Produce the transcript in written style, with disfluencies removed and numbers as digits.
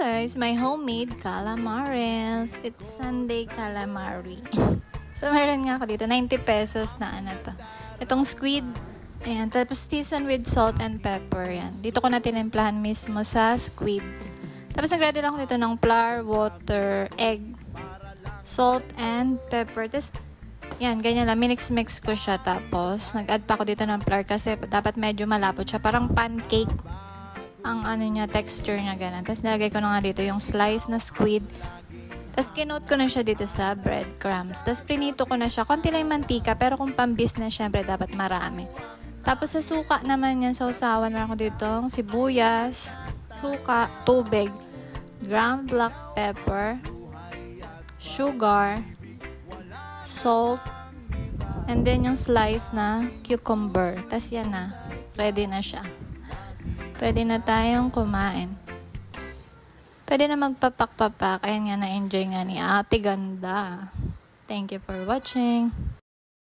guys, my homemade calamares. It's Sunday calamari. So, meron nga ako dito, 90 pesos na ano to. Itong squid, ayan, tapos season with salt and pepper, yan. Dito ko na tinimplahan mismo sa squid. Tapos nag-ready lang ako dito ng flour, water, egg, salt, and pepper. Tapos, yan, ganyan lang, minix-mix ko siya. Tapos, nag-add pa ako dito ng flour kasi dapat medyo malapot siya. Parang pancake ang ano niya, texture niya, ganun. Tapos, nilagay ko na nga dito yung slice na squid. Tapos, kinote ko na siya dito sa breadcrumbs. Tapos, prinito ko na siya. Konti lang yung mantika, pero kung pang-business, syempre, dapat marami. Tapos, sa suka naman yan, sa usawan, meron ko dito sibuyas, suka, tubig, ground black pepper, sugar, salt, and then yung slice na cucumber. Tapos, yan na. Ready na siya. Pwede na tayong kumain. Pwede na magpapak-papak. Ayan nga, na-enjoy nga ni Ate Ganda. Thank you for watching.